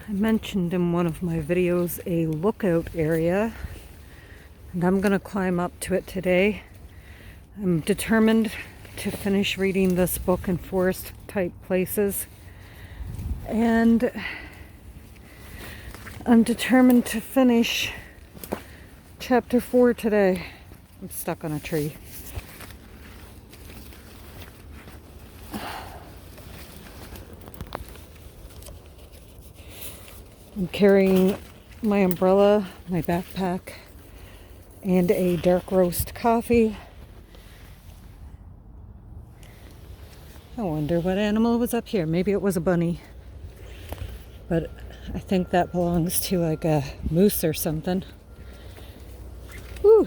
I mentioned in one of my videos a lookout area, and I'm going to climb up to it today. I'm determined to finish reading this book in forest type places, and I'm determined to finish chapter 4 today. I'm stuck on a tree. I'm carrying my umbrella, my backpack, and a dark roast coffee. I wonder what animal was up here. Maybe it was a bunny. But I think that belongs to like a moose or something. Whew.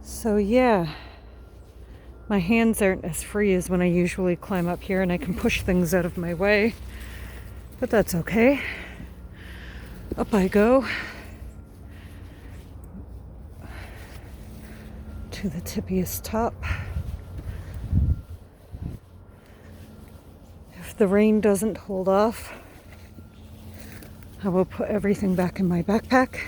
So yeah, my hands aren't as free as when I usually climb up here, and I can push things out of my way. But that's okay. Up I go. To the tippiest top. If the rain doesn't hold off, I will put everything back in my backpack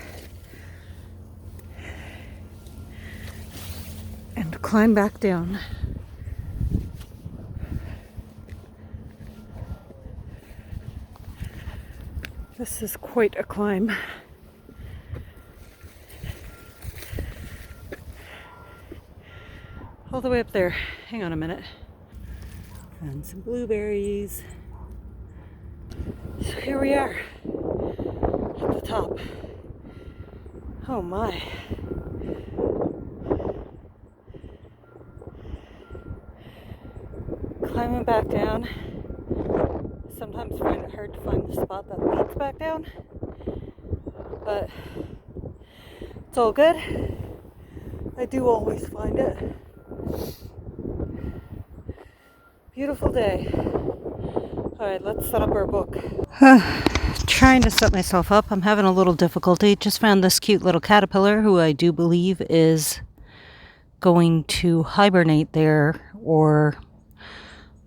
and climb back down. This is quite a climb. All the way up there. Hang on a minute. Found some blueberries. So here we are at the top. Oh my. Climbing back down. Sometimes find it hard to find the spot that leads back down. But it's all good. I do always find it. Beautiful day. Alright, let's set up our book. Trying to set myself up. I'm having a little difficulty. Just found this cute little caterpillar who I do believe is going to hibernate there or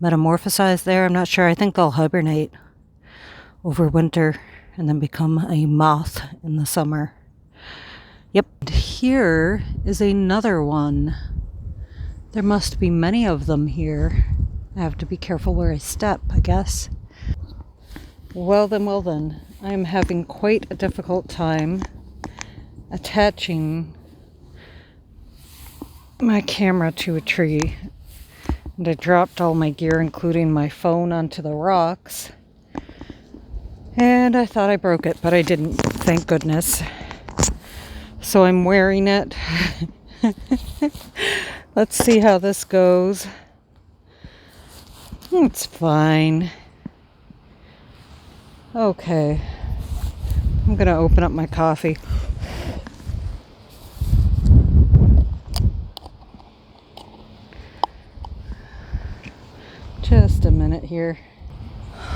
metamorphosize there. I'm not sure. I think they'll hibernate over winter and then become a moth in the summer. Yep. Here is another one. There must be many of them here. I have to be careful where I step, I guess. Well then. I'm having quite a difficult time attaching my camera to a tree. And I dropped all my gear, including my phone, onto the rocks. And I thought I broke it, but I didn't, thank goodness. So I'm wearing it. Let's see how this goes. It's fine. Okay. I'm gonna open up my coffee. Just a minute here.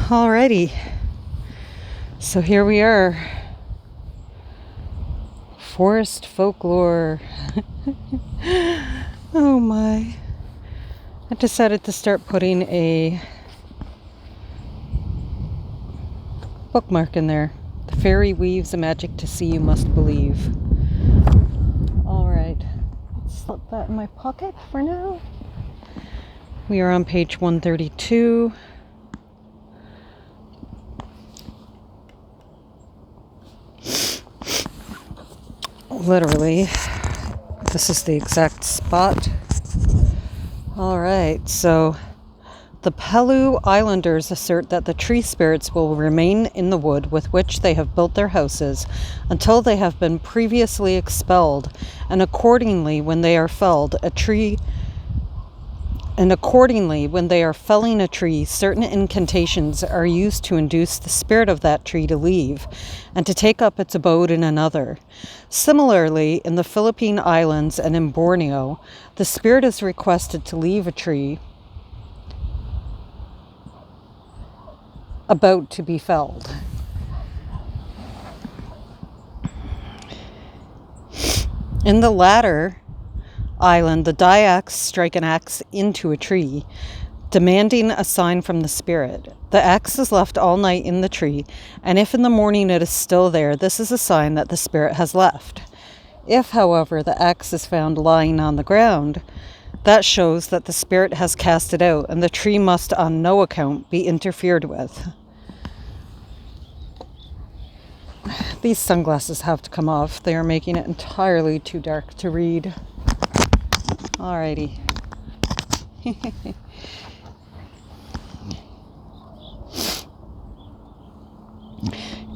Alrighty. So here we are. Forest folklore. Oh my. I decided to start putting a bookmark in there. The fairy weaves a magic to see, you must believe. Alright. Let's slip that in my pocket for now. We are on page 132. Literally, this is the exact spot. Alright, so the Pelu Islanders assert that the tree spirits will remain in the wood with which they have built their houses until they have been previously expelled, and accordingly, when they are felling a tree, certain incantations are used to induce the spirit of that tree to leave and to take up its abode in another. Similarly, in the Philippine Islands and in Borneo, the spirit is requested to leave a tree about to be felled. In the latter island, the Dayaks strike an axe into a tree, demanding a sign from the spirit. The axe is left all night in the tree, and if in the morning it is still there, this is a sign that the spirit has left. If, however, the axe is found lying on the ground, that shows that the spirit has cast it out, and the tree must on no account be interfered with. These sunglasses have to come off. They are making it entirely too dark to read. Alrighty.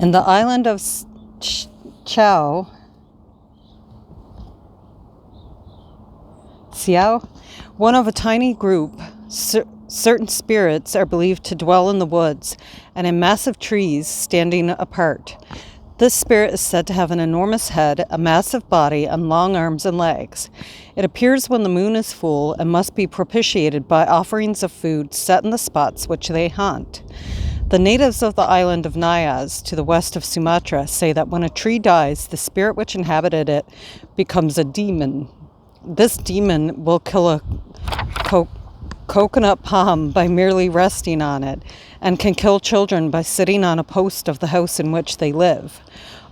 In the island of Xiao, one of a tiny group, certain spirits are believed to dwell in the woods and in massive trees standing apart. This spirit is said to have an enormous head, a massive body, and long arms and legs. It appears when the moon is full and must be propitiated by offerings of food set in the spots which they haunt. The natives of the island of Nias, to the west of Sumatra, say that when a tree dies, the spirit which inhabited it becomes a demon. This demon will kill a coconut palm by merely resting on it, and can kill children by sitting on a post of the house in which they live.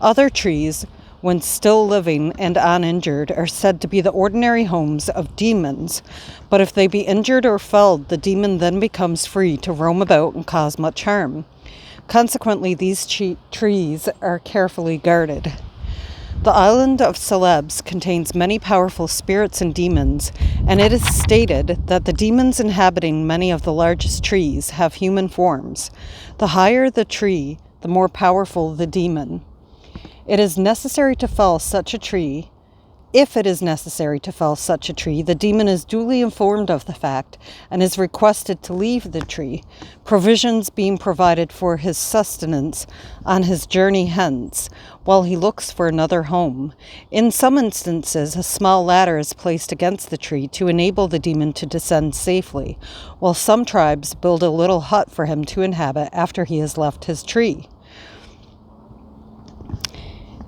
Other trees, when still living and uninjured, are said to be the ordinary homes of demons, but if they be injured or felled, the demon then becomes free to roam about and cause much harm. Consequently, these trees are carefully guarded. The island of Celebes contains many powerful spirits and demons, and it is stated that the demons inhabiting many of the largest trees have human forms. The higher the tree, the more powerful the demon. It is necessary to fell such a tree. If it is necessary to fell such a tree, the demon is duly informed of the fact and is requested to leave the tree, provisions being provided for his sustenance on his journey hence, while he looks for another home. In some instances, a small ladder is placed against the tree to enable the demon to descend safely, while some tribes build a little hut for him to inhabit after he has left his tree.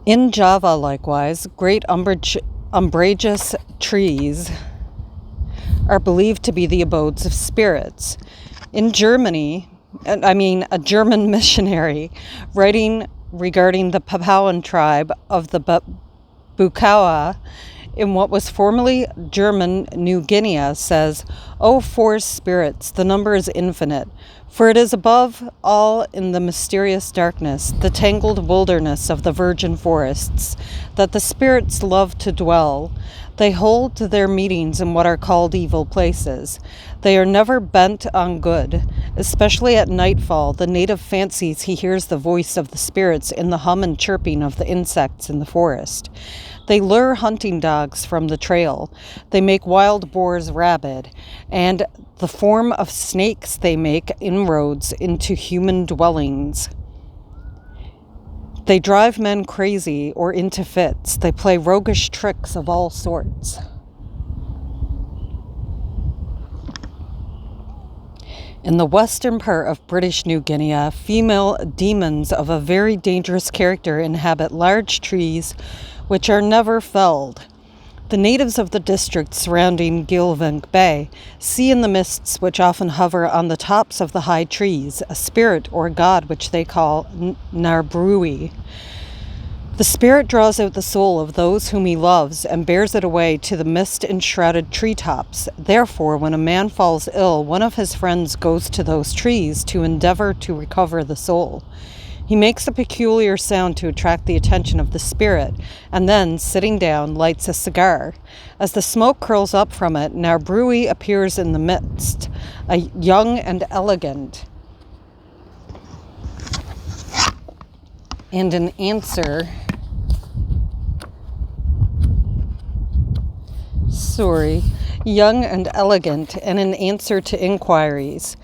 In Java, likewise, great umbrageous trees are believed to be the abodes of spirits. In Germany, a German missionary writing regarding the Papuan tribe of the Bukawa in what was formerly German New Guinea says, "O forest spirits, the number is infinite, for it is above all in the mysterious darkness, the tangled wilderness of the virgin forests, that the spirits love to dwell. They hold their meetings in what are called evil places. They are never bent on good. Especially at nightfall, the native fancies he hears the voice of the spirits in the hum and chirping of the insects in the forest. They lure hunting dogs from the trail. They make wild boars rabid, and the form of snakes they make inroads into human dwellings. They drive men crazy or into fits. They play roguish tricks of all sorts." In the western part of British New Guinea, female demons of a very dangerous character inhabit large trees which are never felled. The natives of the district surrounding Gilvink Bay see in the mists which often hover on the tops of the high trees a spirit or god which they call Narbrui. The spirit draws out the soul of those whom he loves and bears it away to the mist-enshrouded treetops. Therefore, when a man falls ill, one of his friends goes to those trees to endeavor to recover the soul. He makes a peculiar sound to attract the attention of the spirit, and then, sitting down, lights a cigar. As the smoke curls up from it, Narbrui appears in the midst, a young and elegant, and in answer to inquiries,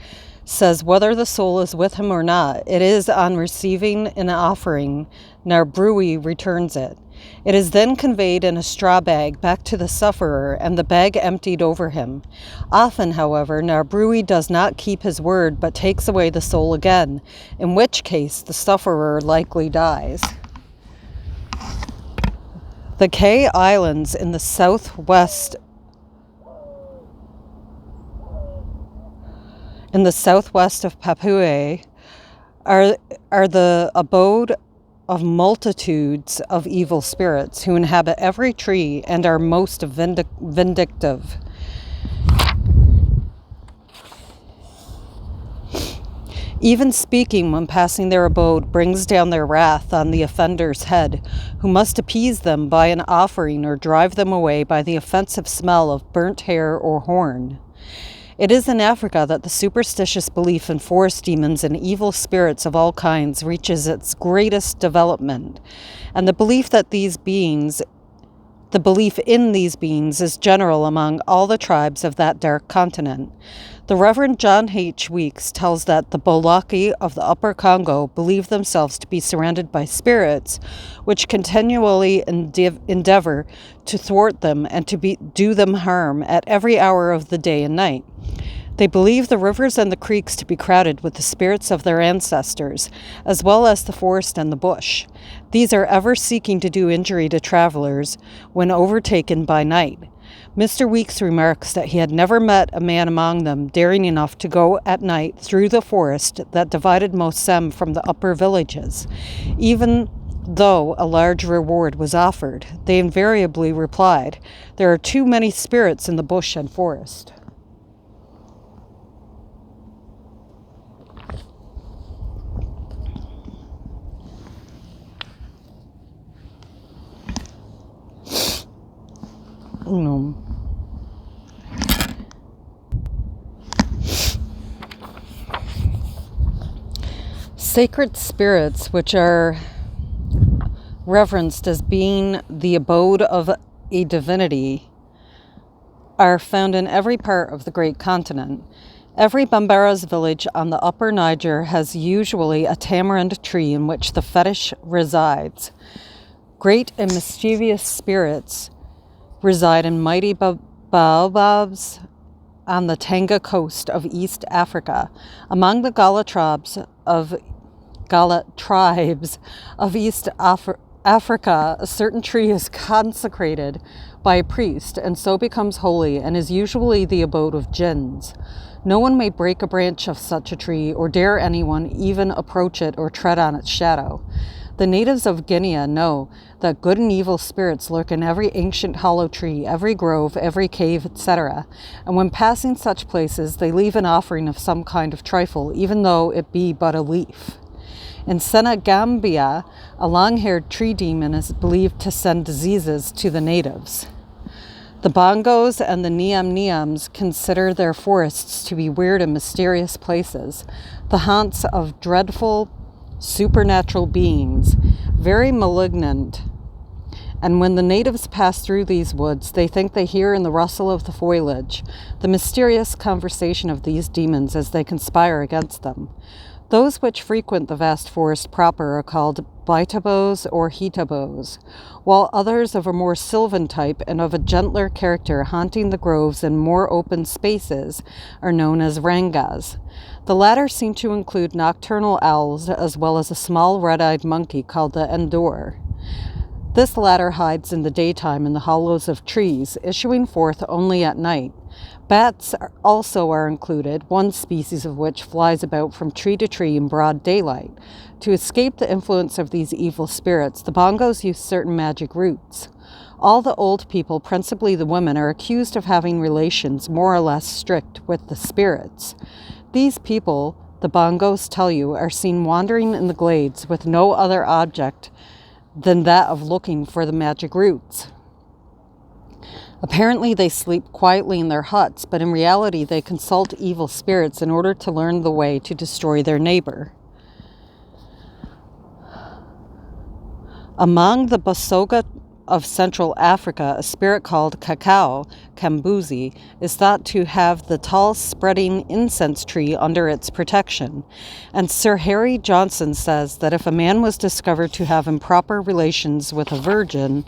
says whether the soul is with him or not. It is on receiving an offering, Narbrui returns it. It is then conveyed in a straw bag back to the sufferer and the bag emptied over him. Often, however, Narbrui does not keep his word but takes away the soul again, in which case the sufferer likely dies. The K Islands in the southwest in the southwest of Papua are the abode of multitudes of evil spirits who inhabit every tree and are most vindictive. Even speaking when passing their abode brings down their wrath on the offender's head, who must appease them by an offering or drive them away by the offensive smell of burnt hair or horn. It is in Africa that the superstitious belief in forest demons and evil spirits of all kinds reaches its greatest development, and the belief in these beings is general among all the tribes of that dark continent. The Reverend John H. Weeks tells that the Bolaki of the Upper Congo believe themselves to be surrounded by spirits which continually endeavor to thwart them and to do them harm at every hour of the day and night. They believe the rivers and the creeks to be crowded with the spirits of their ancestors, as well as the forest and the bush. These are ever seeking to do injury to travelers when overtaken by night. Mr. Weeks remarks that he had never met a man among them daring enough to go at night through the forest that divided Mosem from the upper villages. Even though a large reward was offered, they invariably replied, "There are too many spirits in the bush and forest." Sacred spirits, which are reverenced as being the abode of a divinity, are found in every part of the great continent. Every Bambara's village on the upper Niger has usually a tamarind tree in which the fetish resides. Great and mischievous spirits reside in mighty baobabs on the Tanga coast of East Africa. Among the Gala tribes of East Africa, a certain tree is consecrated by a priest and so becomes holy and is usually the abode of jinns. No one may break a branch of such a tree or dare anyone even approach it or tread on its shadow. The natives of Guinea know that good and evil spirits lurk in every ancient hollow tree, every grove, every cave, etc., and when passing such places they leave an offering of some kind of trifle, even though it be but a leaf. In Senegambia, a long-haired tree demon is believed to send diseases to the natives. The Bongos and the Niams consider their forests to be weird and mysterious places, the haunts of dreadful supernatural beings, very malignant. And when the natives pass through these woods, they think they hear in the rustle of the foliage the mysterious conversation of these demons as they conspire against them. Those which frequent the vast forest proper are called Baitabos or Hitabos, while others of a more sylvan type and of a gentler character haunting the groves and more open spaces are known as Rangas. The latter seem to include nocturnal owls as well as a small red-eyed monkey called the Endor. This latter hides in the daytime in the hollows of trees, issuing forth only at night. Bats also are included, one species of which flies about from tree to tree in broad daylight. To escape the influence of these evil spirits, the Bongos use certain magic roots. All the old people, principally the women, are accused of having relations more or less strict with the spirits. These people, the Bongos tell you, are seen wandering in the glades with no other object than that of looking for the magic roots. Apparently they sleep quietly in their huts, but in reality they consult evil spirits in order to learn the way to destroy their neighbor. Among the Basoga of Central Africa, a spirit called Cacao, Kambuzi, is thought to have the tall spreading incense tree under its protection. And Sir Harry Johnson says that if a man was discovered to have improper relations with a virgin,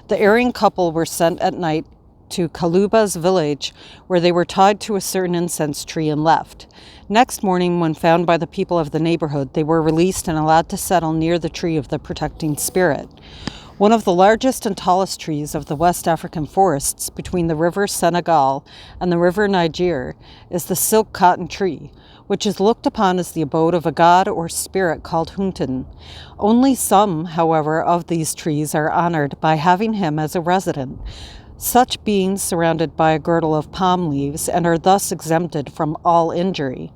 the erring couple were sent at night to Kaluba's village, where they were tied to a certain incense tree and left. Next morning, when found by the people of the neighborhood, they were released and allowed to settle near the tree of the protecting spirit. One of the largest and tallest trees of the West African forests between the river Senegal and the river Niger is the silk cotton tree, which is looked upon as the abode of a god or spirit called Hunten. Only some, however, of these trees are honored by having him as a resident, such being surrounded by a girdle of palm leaves and are thus exempted from all injury.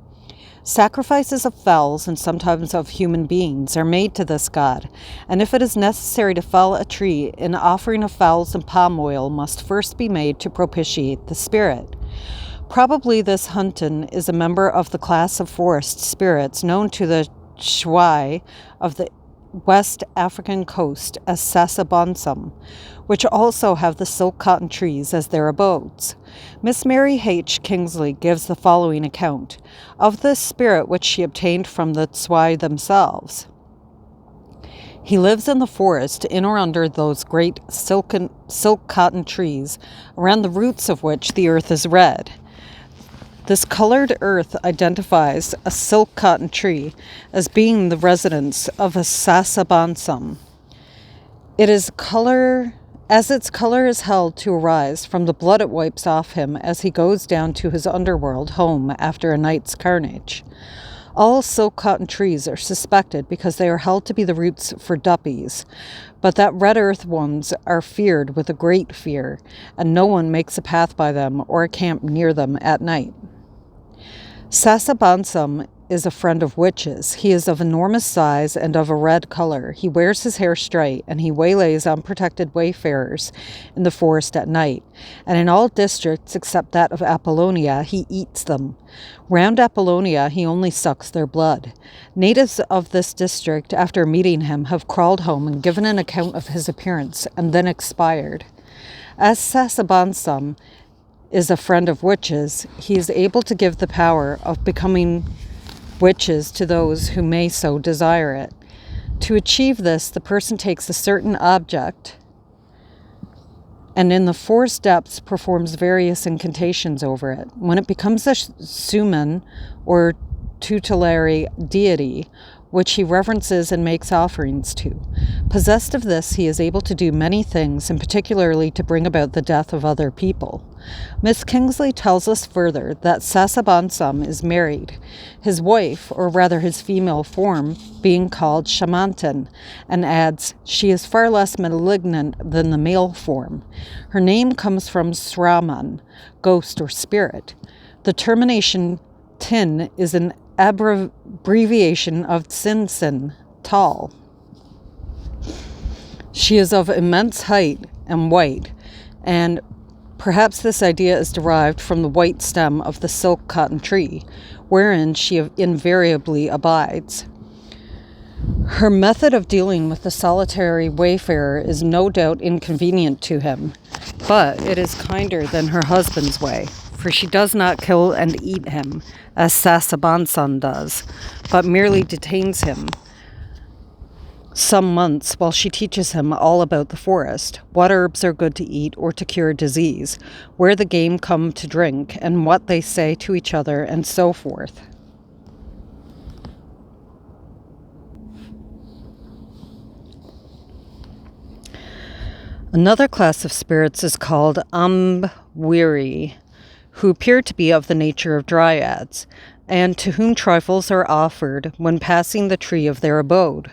Sacrifices of fowls and sometimes of human beings are made to this god, and if it is necessary to fell a tree, an offering of fowls and palm oil must first be made to propitiate the spirit. Probably this Hunten is a member of the class of forest spirits known to the Shwai of the West African coast as Sasabonsum, which also have the silk cotton trees as their abodes. Miss Mary H. Kingsley gives the following account of this spirit which she obtained from the Tswai themselves. He lives in the forest in or under those great silk cotton trees, around the roots of which the earth is red. This colored earth identifies a silk cotton tree as being the residence of a Sasabonsum. Its color is held to arise from the blood it wipes off him as he goes down to his underworld home after a night's carnage. All silk cotton trees are suspected because they are held to be the roots for duppies, but that red earth ones are feared with a great fear, and no one makes a path by them or a camp near them at night. Sasabonsum is a friend of witches. He is of enormous size and of a red color. He wears his hair straight, and he waylays unprotected wayfarers in the forest at night, and in all districts except that of Apollonia he eats them. Round Apollonia he only sucks their blood. Natives of this district, after meeting him, have crawled home and given an account of his appearance, and then expired. As Sasabonsum is a friend of witches, he is able to give the power of becoming witches to those who may so desire it. To achieve this, the person takes a certain object and in the forest depths performs various incantations over it. When it becomes a suman or tutelary deity, which he reverences and makes offerings to. Possessed of this, he is able to do many things, and particularly to bring about the death of other people. Miss Kingsley tells us further that Sasabonsum is married, his wife, or rather his female form, being called Shamantan, and adds, she is far less malignant than the male form. Her name comes from Sraman, ghost or spirit. The termination tin is an abbreviation of Tsinsin, tall. She is of immense height and white, and perhaps this idea is derived from the white stem of the silk cotton tree, wherein she invariably abides. Her method of dealing with the solitary wayfarer is no doubt inconvenient to him, but it is kinder than her husband's way, for she does not kill and eat him, as Sasabonsum does, but merely detains him some months while she teaches him all about the forest, what herbs are good to eat or to cure disease, where the game come to drink, and what they say to each other, and so forth. Another class of spirits is called Ambwiri, who appear to be of the nature of dryads, and to whom trifles are offered when passing the tree of their abode.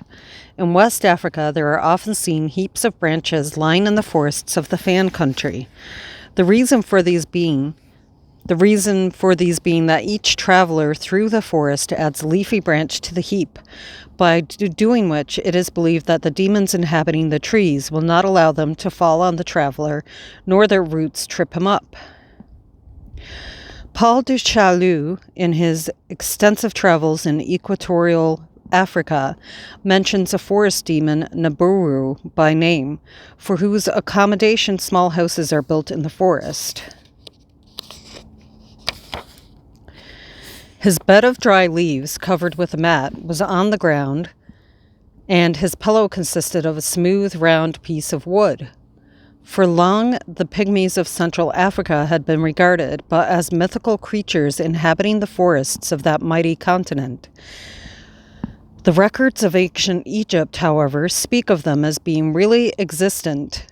In West Africa, there are often seen heaps of branches lying in the forests of the Fan country. The reason for these being that each traveler through the forest adds a leafy branch to the heap, by doing which it is believed that the demons inhabiting the trees will not allow them to fall on the traveler, nor their roots trip him up. Paul du Chaillu, in his extensive travels in equatorial Africa, mentions a forest demon, Naburu, by name, for whose accommodation small houses are built in the forest. His bed of dry leaves, covered with a mat, was on the ground, and his pillow consisted of a smooth, round piece of wood. For long, the pygmies of Central Africa had been regarded but as mythical creatures inhabiting the forests of that mighty continent. The records of ancient Egypt, however, speak of them as being really existent.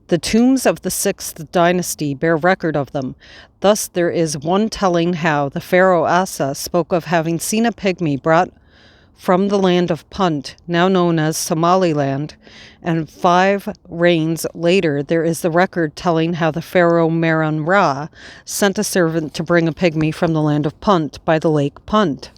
The tombs of the 6th dynasty bear record of them. Thus there is one telling how the pharaoh Asa spoke of having seen a pygmy brought from the land of Punt, now known as Somaliland, and 5 reigns later there is the record telling how the pharaoh Meron Ra sent a servant to bring a pygmy from the land of Punt by the lake Punt.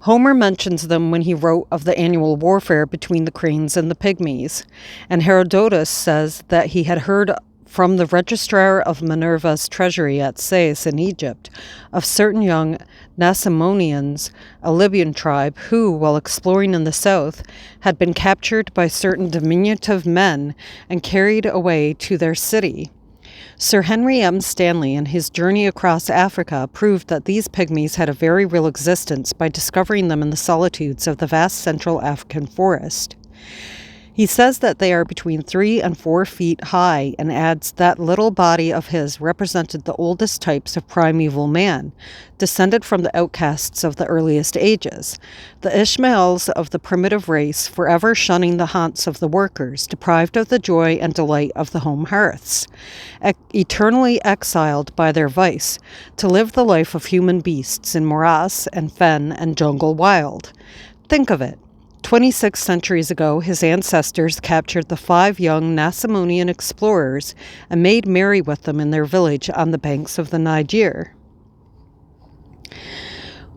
Homer mentions them when he wrote of the annual warfare between the cranes and the pygmies, and Herodotus says that he had heard from the registrar of Minerva's treasury at Sais in Egypt of certain young Nasamonians, a Libyan tribe, who, while exploring in the south, had been captured by certain diminutive men and carried away to their city. Sir Henry M. Stanley, in his journey across Africa, proved that these pygmies had a very real existence by discovering them in the solitudes of the vast Central African forest. He says that they are between 3 and 4 feet high, and adds that little body of his represented the oldest types of primeval man, descended from the outcasts of the earliest ages, the Ishmaels of the primitive race, forever shunning the haunts of the workers, deprived of the joy and delight of the home hearths, eternally exiled by their vice, to live the life of human beasts in morass and fen and jungle wild. Think of it. 26 centuries ago, his ancestors captured the 5 young Nasamonian explorers and made merry with them in their village on the banks of the Niger.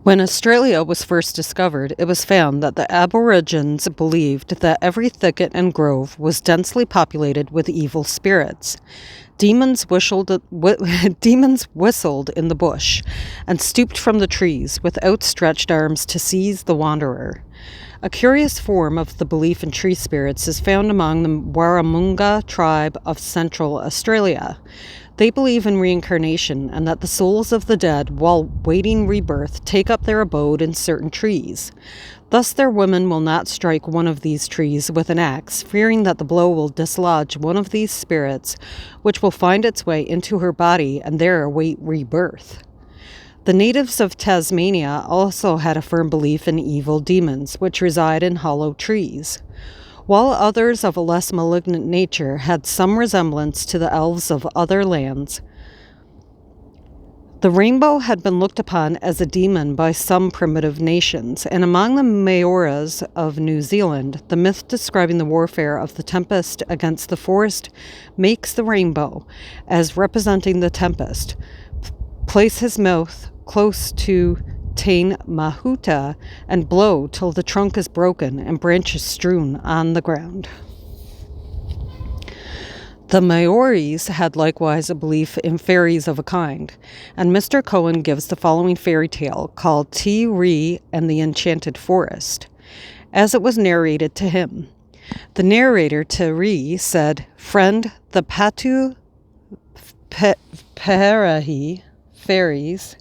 When Australia was first discovered, it was found that the Aborigines believed that every thicket and grove was densely populated with evil spirits. Demons whistled in the bush and stooped from the trees with outstretched arms to seize the wanderer. A curious form of the belief in tree spirits is found among the Warramunga tribe of Central Australia. They believe in reincarnation and that the souls of the dead, while waiting rebirth, take up their abode in certain trees. Thus their women will not strike one of these trees with an axe, fearing that the blow will dislodge one of these spirits, which will find its way into her body and there await rebirth. The natives of Tasmania also had a firm belief in evil demons, which reside in hollow trees, while others of a less malignant nature had some resemblance to the elves of other lands. The rainbow had been looked upon as a demon by some primitive nations, and among the Maoris of New Zealand, the myth describing the warfare of the tempest against the forest makes the rainbow, as representing the tempest, place his mouth close to Tain Mahuta and blow till the trunk is broken and branches strewn on the ground. The Maoris had likewise a belief in fairies of a kind, and Mr. Cohen gives the following fairy tale called Ti Ri and the Enchanted Forest, as it was narrated to him. The narrator, Ti Ri, said, "Friend, the Patu Perahi fairies,"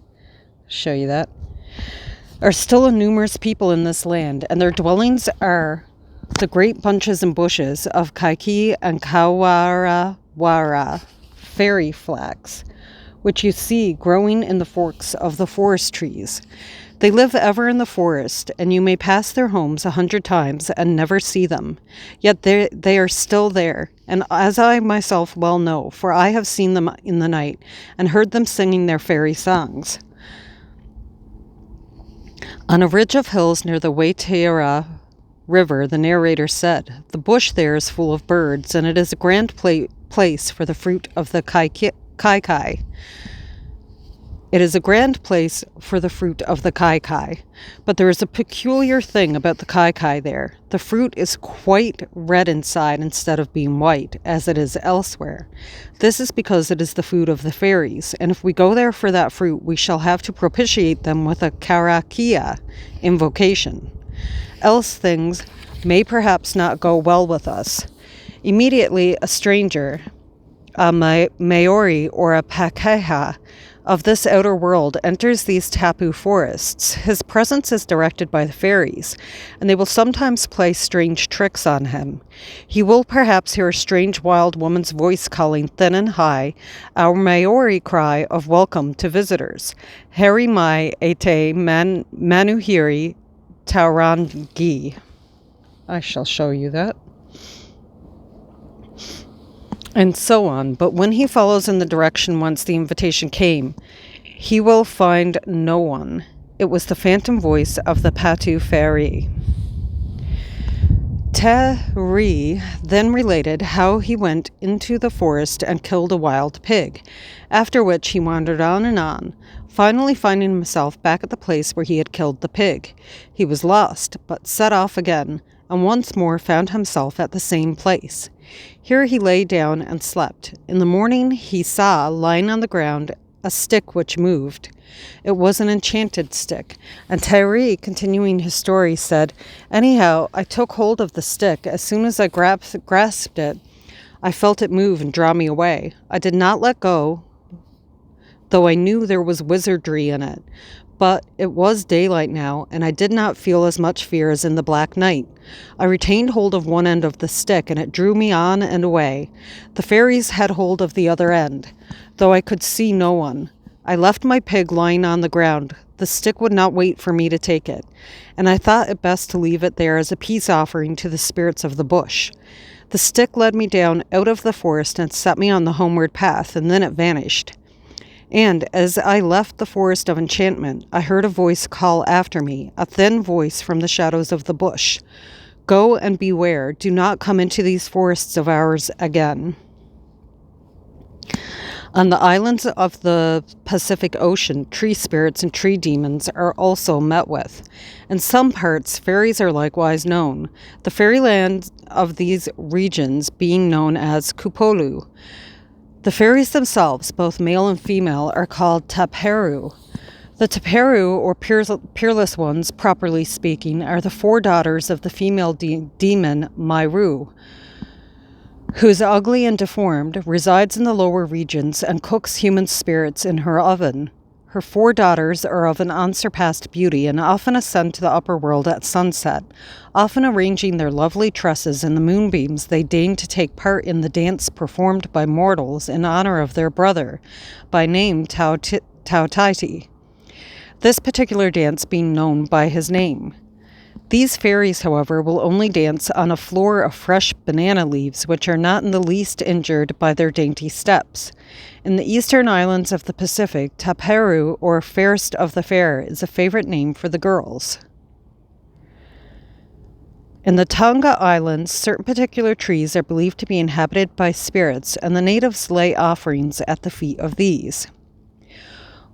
show you that, "are still a numerous people in this land, and their dwellings are the great bunches and bushes of Kaiki and Kawarawara fairy flax, which you see growing in the forks of the forest trees. They live ever in the forest, and you may pass their homes 100 times and never see them. Yet they are still there, and as I myself well know, for I have seen them in the night and heard them singing their fairy songs. On a ridge of hills near the Waitara River, the narrator said, the bush there is full of birds, and it is a grand place for the fruit of the kai. It is a grand place for the fruit of the kai. But there is a peculiar thing about the kai there. The fruit is quite red inside instead of being white, as it is elsewhere. This is because it is the food of the fairies, and if we go there for that fruit, we shall have to propitiate them with a karakia invocation. Else things may perhaps not go well with us." Immediately a stranger, a Maori or a Pakeha of this outer world, enters these tapu forests. His presence is directed by the fairies, and they will sometimes play strange tricks on him. He will perhaps hear a strange wild woman's voice calling thin and high our Maori cry of welcome to visitors. Hari mai ete manuhiri Taurangi. I shall show you that. And so on. But when he follows in the direction whence the invitation came, he will find no one. It was the phantom voice of the Patu fairy. Te then related how he went into the forest and killed a wild pig, after which he wandered on and on, finally finding himself back at the place where he had killed the pig. He was lost, but set off again, and once more found himself at the same place. Here he lay down and slept. In the morning he saw, lying on the ground, a stick which moved. It was an enchanted stick, and Tyree, continuing his story, said, "Anyhow, I took hold of the stick. As soon as I grasped it, I felt it move and draw me away. I did not let go, though I knew there was wizardry in it. But it was daylight now, and I did not feel as much fear as in the black night. I retained hold of one end of the stick, and it drew me on and away. The fairies had hold of the other end, though I could see no one. I left my pig lying on the ground. The stick would not wait for me to take it, and I thought it best to leave it there as a peace offering to the spirits of the bush. The stick led me down out of the forest and set me on the homeward path, and then it vanished. And as I left the forest of enchantment, I heard a voice call after me, a thin voice from the shadows of the bush. 'Go and beware. Do not come into these forests of ours again.' On the islands of the Pacific Ocean, tree spirits and tree demons are also met with. In some parts, fairies are likewise known, the fairyland of these regions being known as Kupolu. The fairies themselves, both male and female, are called Taperu. The Taperu, or peerless ones, properly speaking, are the 4 daughters of the female demon Mairu, who is ugly and deformed, resides in the lower regions, and cooks human spirits in her oven. Her 4 daughters are of an unsurpassed beauty and often ascend to the upper world at sunset. Often arranging their lovely tresses in the moonbeams, they deign to take part in the dance performed by mortals in honor of their brother, by name Tautaiti, this particular dance being known by his name. These fairies, however, will only dance on a floor of fresh banana leaves, which are not in the least injured by their dainty steps. In the eastern islands of the Pacific, Taperu, or fairest of the fair, is a favorite name for the girls. In the Tonga Islands, certain particular trees are believed to be inhabited by spirits, and the natives lay offerings at the feet of these.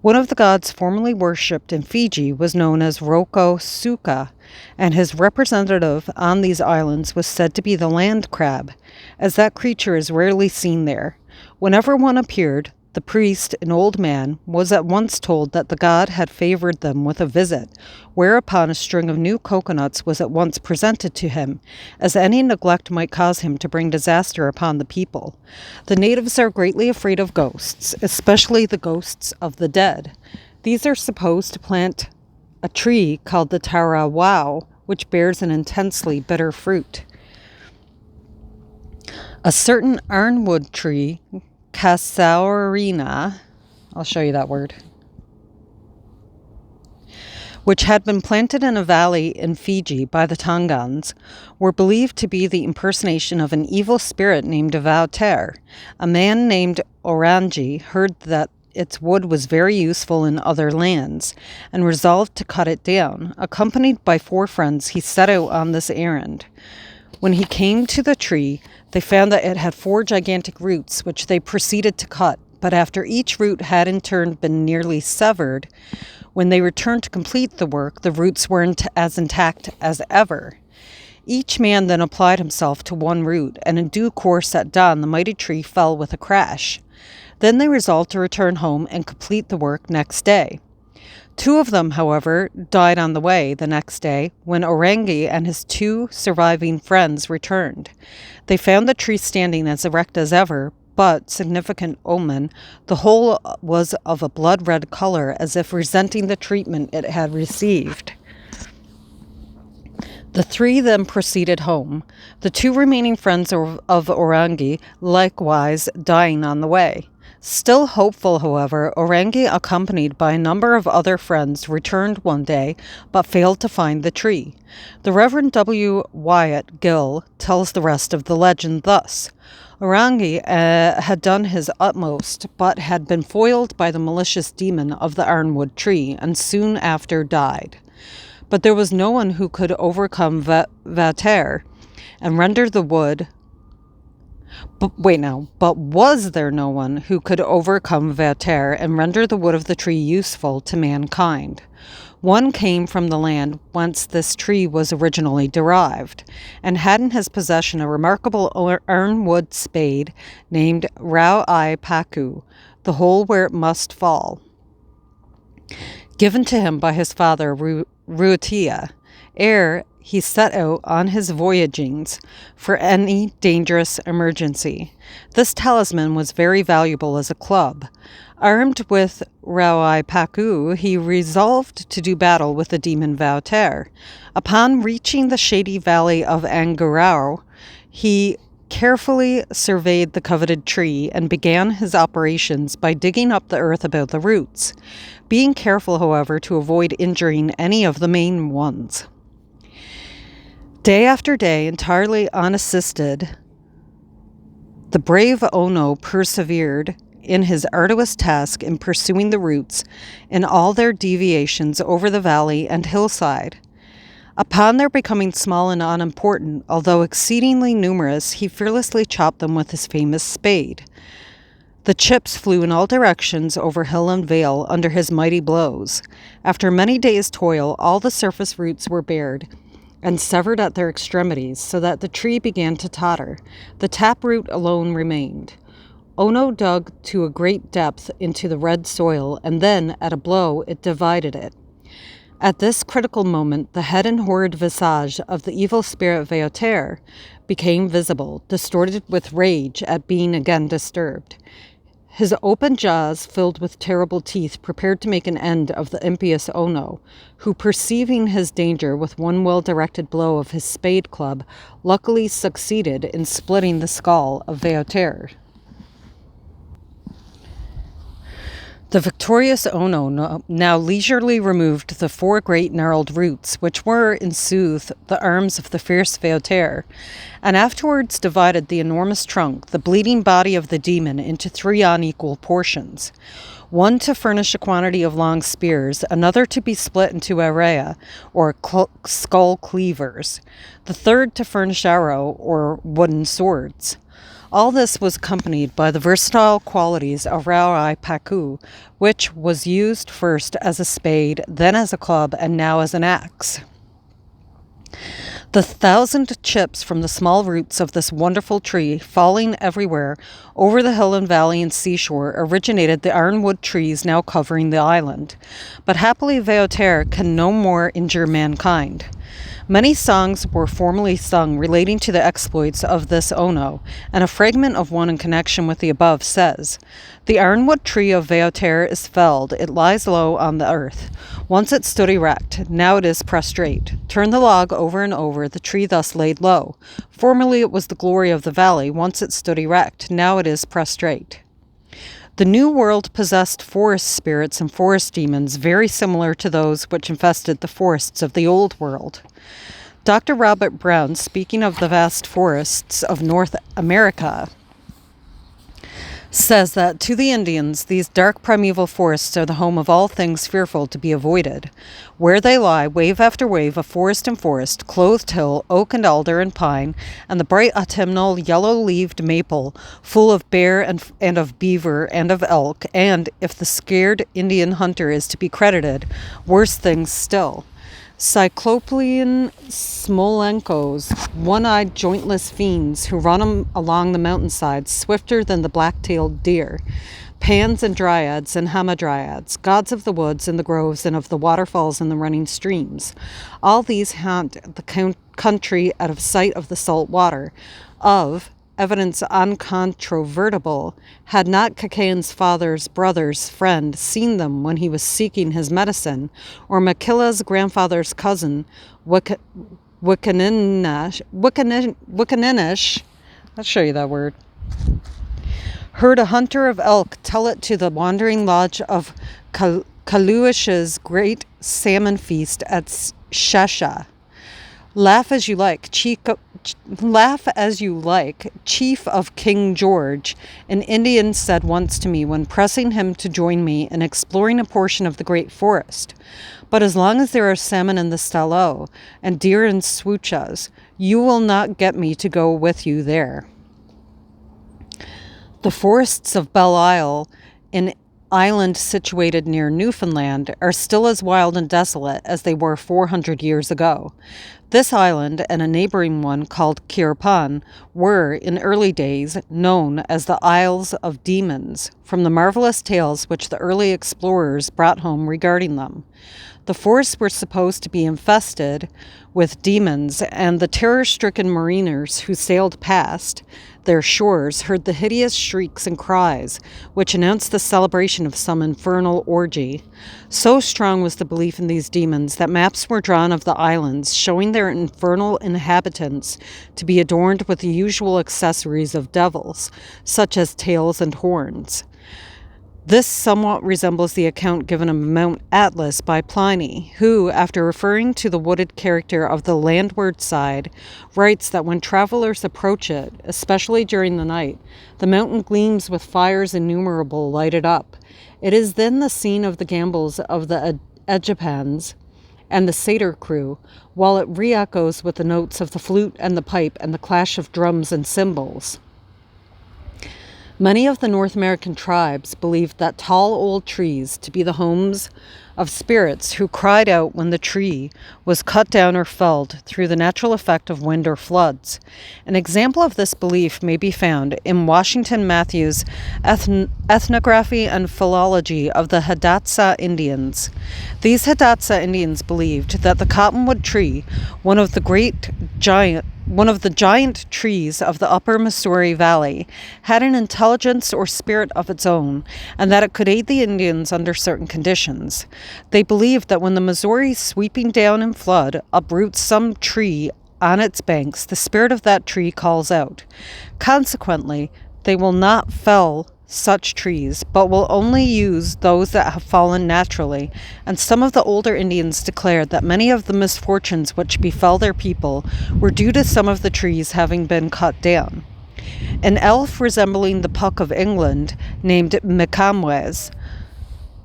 One of the gods formerly worshipped in Fiji was known as Roko Suka, and his representative on these islands was said to be the land crab, as that creature is rarely seen there. Whenever one appeared, the priest, an old man, was at once told that the god had favored them with a visit, whereupon a string of new coconuts was at once presented to him, as any neglect might cause him to bring disaster upon the people. The natives are greatly afraid of ghosts, especially the ghosts of the dead. These are supposed to plant a tree called the tarawau, which bears an intensely bitter fruit. A certain ironwood tree, Casuarina, I'll show you that word, which had been planted in a valley in Fiji by the Tongans, were believed to be the impersonation of an evil spirit named Vauter. A man named Orangi heard that its wood was very useful in other lands, and resolved to cut it down. Accompanied by 4 friends, he set out on this errand. When he came to the tree, they found that it had 4 gigantic roots, which they proceeded to cut. But after each root had in turn been nearly severed, when they returned to complete the work, the roots were as intact as ever. Each man then applied himself to one root, and in due course at dawn the mighty tree fell with a crash. Then they resolved to return home and complete the work next day. 2 of them, however, died on the way the next day when Orangi and his 2 surviving friends returned. They found the tree standing as erect as ever, but, significant omen, the whole was of a blood-red color, as if resenting the treatment it had received. The 3 then proceeded home, the 2 remaining friends of Orangi likewise dying on the way. Still hopeful, however, Orangi, accompanied by a number of other friends, returned one day, but failed to find the tree. The Reverend W. Wyatt Gill tells the rest of the legend thus. Orangi had done his utmost, but had been foiled by the malicious demon of the ironwood tree, and soon after died. But there was no one who could overcome Vater and render the wood... But was there no one who could overcome Vater and render the wood of the tree useful to mankind? One came from the land whence this tree was originally derived, and had in his possession a remarkable ironwood spade named Rao-I Paku, the hole where it must fall, given to him by his father Ruatia, ere he set out on his voyagings for any dangerous emergency. This talisman was very valuable as a club. Armed with Rao-I Paku, he resolved to do battle with the demon Vater. Upon reaching the shady valley of Angurao, he carefully surveyed the coveted tree and began his operations by digging up the earth about the roots, being careful, however, to avoid injuring any of the main ones. Day after day, entirely unassisted, the brave Ono persevered in his arduous task in pursuing the roots in all their deviations over the valley and hillside. Upon their becoming small and unimportant, although exceedingly numerous, he fearlessly chopped them with his famous spade. The chips flew in all directions over hill and vale under his mighty blows. After many days' toil, all the surface roots were bared and severed at their extremities, so that the tree began to totter. The taproot alone remained. Ono dug to a great depth into the red soil, and then, at a blow, it divided it. At this critical moment, the head and horrid visage of the evil spirit Vater became visible, distorted with rage at being again disturbed. His open jaws, filled with terrible teeth, prepared to make an end of the impious Ono, who, perceiving his danger with one well-directed blow of his spade club, luckily succeeded in splitting the skull of Vater. The victorious Ono now leisurely removed the 4 great gnarled roots, which were, in sooth, the arms of the fierce Vater, and afterwards divided the enormous trunk, the bleeding body of the demon, into 3 unequal portions. One to furnish a quantity of long spears, another to be split into area, or skull cleavers, the third to furnish arrow, or wooden swords. All this was accompanied by the versatile qualities of Rao-I Paku, which was used first as a spade, then as a club, and now as an axe. The 1,000 chips from the small roots of this wonderful tree, falling everywhere over the hill and valley and seashore, originated the ironwood trees now covering the island. But happily Vater can no more injure mankind. Many songs were formerly sung relating to the exploits of this Ono, and a fragment of one in connection with the above says, "The ironwood tree of Vater is felled, it lies low on the earth. Once it stood erect, now it is prostrate. Turn the log over and over, the tree thus laid low. Formerly it was the glory of the valley, once it stood erect, now it is prostrate." The New World possessed forest spirits and forest demons very similar to those which infested the forests of the Old World. Dr. Robert Brown, speaking of the vast forests of North America, says that to the Indians, these dark primeval forests are the home of all things fearful to be avoided. Where they lie, wave after wave of forest and forest, clothed hill, oak and alder and pine, and the bright autumnal yellow-leaved maple, full of bear and of beaver and of elk, and, if the scared Indian hunter is to be credited, worse things still. Cyclopean Smolenkos, one-eyed jointless fiends who run along the mountainsides swifter than the black-tailed deer, Pans and Dryads and Hamadryads, gods of the woods and the groves and of the waterfalls and the running streams. All these haunt the country out of sight of the salt water, of evidence uncontrovertible, had not Kakaan's father's brother's friend seen them when he was seeking his medicine, or Makila's grandfather's cousin, Wickaninish, I'll show you that word. Heard a hunter of elk tell it to the wandering lodge of Kaluish's great salmon feast at Shesha. Laugh as you like, chief of King George, an Indian said once to me when pressing him to join me in exploring a portion of the great forest. But as long as there are salmon in the Stalo and deer in Swoochas, you will not get me to go with you there. The forests of Belle Isle, an island situated near Newfoundland, are still as wild and desolate as they were 400 years ago. This island and a neighboring one called Kirpan were, in early days, known as the Isles of Demons, from the marvelous tales which the early explorers brought home regarding them. The forests were supposed to be infested with demons, and the terror-stricken mariners who sailed past their shores heard the hideous shrieks and cries which announced the celebration of some infernal orgy. So strong was the belief in these demons that maps were drawn of the islands, showing their infernal inhabitants to be adorned with the usual accessories of devils, such as tails and horns. This somewhat resembles the account given of Mount Atlas by Pliny, who, after referring to the wooded character of the landward side, writes that when travelers approach it, especially during the night, the mountain gleams with fires innumerable lighted up. It is then the scene of the gambols of the Egyptians and the satyr crew, while it re-echoes with the notes of the flute and the pipe and the clash of drums and cymbals. Many of the North American tribes believed that tall old trees to be the homes of spirits who cried out when the tree was cut down or felled through the natural effect of wind or floods. An example of this belief may be found in Washington Matthews' Ethnography and Philology of the Hidatsa Indians. These Hidatsa Indians believed that the cottonwood tree, one of the giant trees of the upper Missouri Valley, had an intelligence or spirit of its own, and that it could aid the Indians under certain conditions. They believed that when the Missouri, sweeping down in flood, uproots some tree on its banks, the spirit of that tree calls out. Consequently, they will not fell such trees, but will only use those that have fallen naturally, and some of the older Indians declared that many of the misfortunes which befell their people were due to some of the trees having been cut down. An elf resembling the Puck of England, named Mikamwes,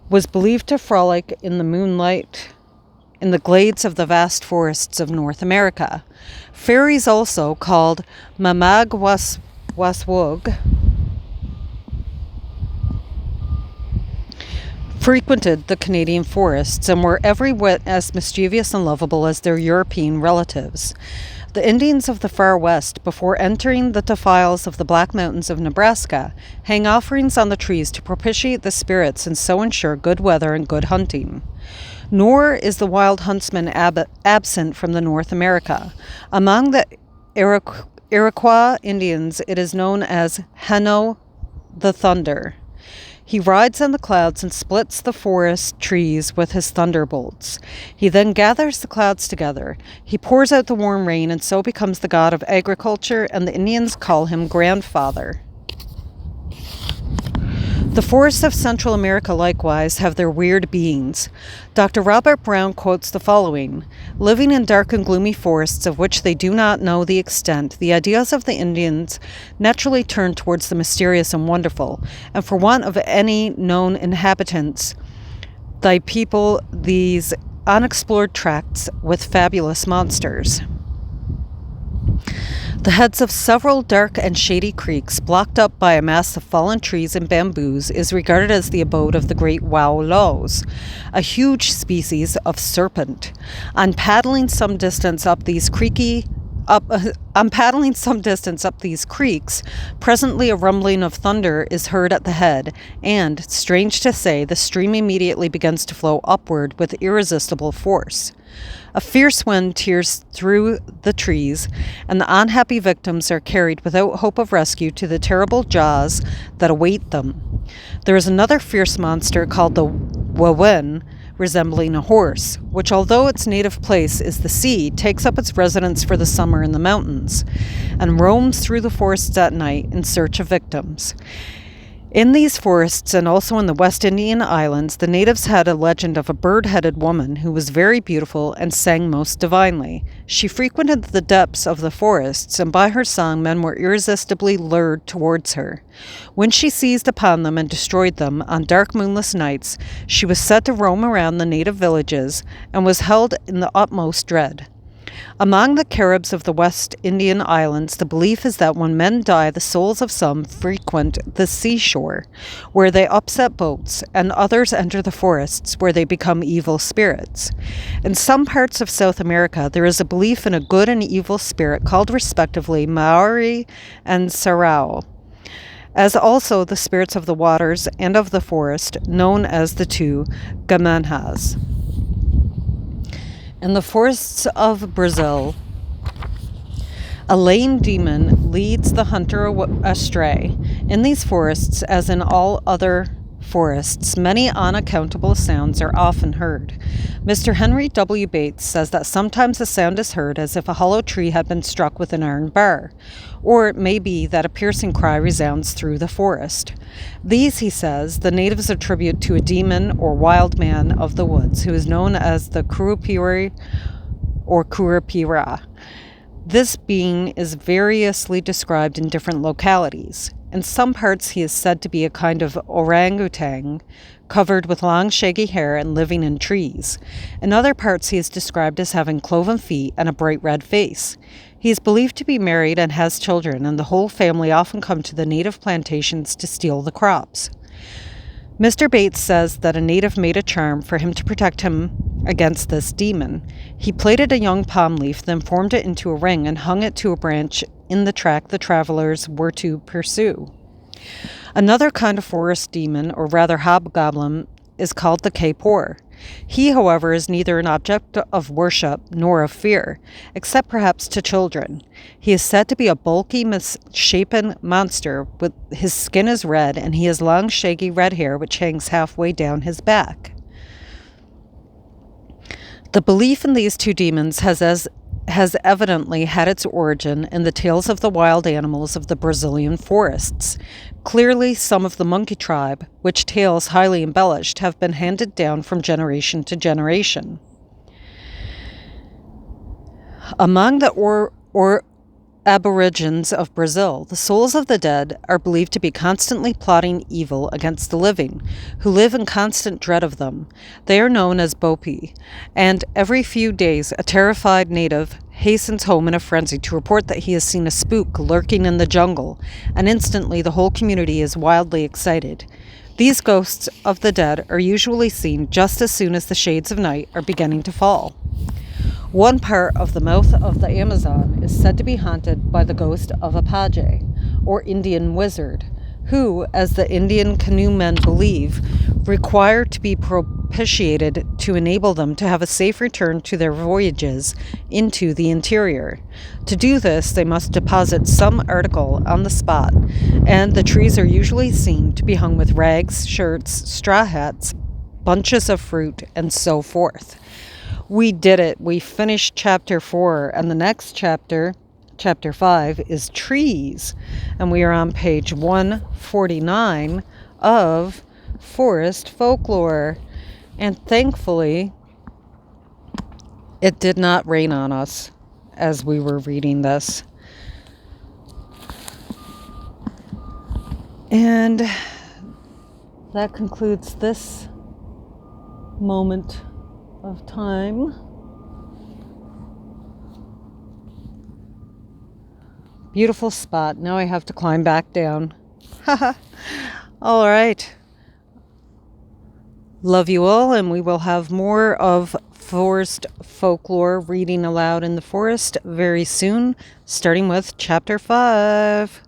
was believed to frolic in the moonlight in the glades of the vast forests of North America. Fairies also, called Mamagwaswog, frequented the Canadian forests and were every whit as mischievous and lovable as their European relatives. The Indians of the far west, before entering the defiles of the Black Mountains of Nebraska, hang offerings on the trees to propitiate the spirits and so ensure good weather and good hunting. Nor is the wild huntsman absent from the North America. Among the Iroquois Indians, it is known as Heno the Thunder. He rides on the clouds and splits the forest trees with his thunderbolts. He then gathers the clouds together. He pours out the warm rain and so becomes the god of agriculture, and the Indians call him Grandfather. The forests of Central America likewise have their weird beings. Dr. Robert Brown quotes the following: "Living in dark and gloomy forests of which they do not know the extent, the ideas of the Indians naturally turn towards the mysterious and wonderful, and for want of any known inhabitants, thy people these unexplored tracts with fabulous monsters." The heads of several dark and shady creeks, blocked up by a mass of fallen trees and bamboos, is regarded as the abode of the great Waulos, a huge species of serpent. On paddling some distance up these creeks, presently a rumbling of thunder is heard at the head, and, strange to say, the stream immediately begins to flow upward with irresistible force. A fierce wind tears through the trees, and the unhappy victims are carried without hope of rescue to the terrible jaws that await them. There is another fierce monster called the Wawin, resembling a horse, which, although its native place is the sea, takes up its residence for the summer in the mountains, and roams through the forests at night in search of victims. In these forests and also in the West Indian islands, the natives had a legend of a bird-headed woman who was very beautiful and sang most divinely. She frequented the depths of the forests, and by her song men were irresistibly lured towards her. When she seized upon them and destroyed them on dark moonless nights, she was said to roam around the native villages and was held in the utmost dread. Among the Caribs of the West Indian islands, the belief is that when men die, the souls of some frequent the seashore, where they upset boats, and others enter the forests, where they become evil spirits. In some parts of South America, there is a belief in a good and evil spirit called respectively Maori and Sarau, as also the spirits of the waters and of the forest, known as the two Gamanhas. In the forests of Brazil, a lame demon leads the hunter astray. In these forests, as in all other forests, many unaccountable sounds are often heard. Mr. Henry W. Bates says that sometimes a sound is heard as if a hollow tree had been struck with an iron bar, or it may be that a piercing cry resounds through the forest. These, he says, the natives attribute to a demon or wild man of the woods, who is known as the Curupira or Curupira. This being is variously described in different localities. In some parts he is said to be a kind of orangutan, covered with long shaggy hair and living in trees. In other parts he is described as having cloven feet and a bright red face. He is believed to be married and has children, and the whole family often come to the native plantations to steal the crops. Mr. Bates says that a native made a charm for him to protect him against this demon. He plaited a young palm leaf, then formed it into a ring and hung it to a branch in the track the travelers were to pursue. Another kind of forest demon, or rather hobgoblin, is called the Kapor. He, however, is neither an object of worship nor of fear, except perhaps to children. He is said to be a bulky, misshapen monster. With his skin is red, and he has long, shaggy red hair which hangs halfway down his back. The belief in these two demons has evidently had its origin in the tales of the wild animals of the Brazilian forests. Clearly, some of the monkey tribe, which tales highly embellished, have been handed down from generation to generation. Among the Aborigines of Brazil, the souls of the dead are believed to be constantly plotting evil against the living, who live in constant dread of them. They are known as Bopi, and every few days a terrified native hastens home in a frenzy to report that he has seen a spook lurking in the jungle, and instantly the whole community is wildly excited. These ghosts of the dead are usually seen just as soon as the shades of night are beginning to fall. One part of the mouth of the Amazon is said to be haunted by the ghost of a page, or Indian wizard, who, as the Indian canoemen believe, require to be propitiated to enable them to have a safe return to their voyages into the interior. To do this, they must deposit some article on the spot, and the trees are usually seen to be hung with rags, shirts, straw hats, bunches of fruit, and so forth. We did it. We finished chapter 4, and the next chapter, chapter 5, is trees. And we are on page 149 of Forest Folklore. And thankfully, it did not rain on us as we were reading this. And that concludes this moment of time. Beautiful spot. Now I have to climb back down. All right. Love you all, and we will have more of forest folklore reading aloud in the forest very soon, starting with chapter 5.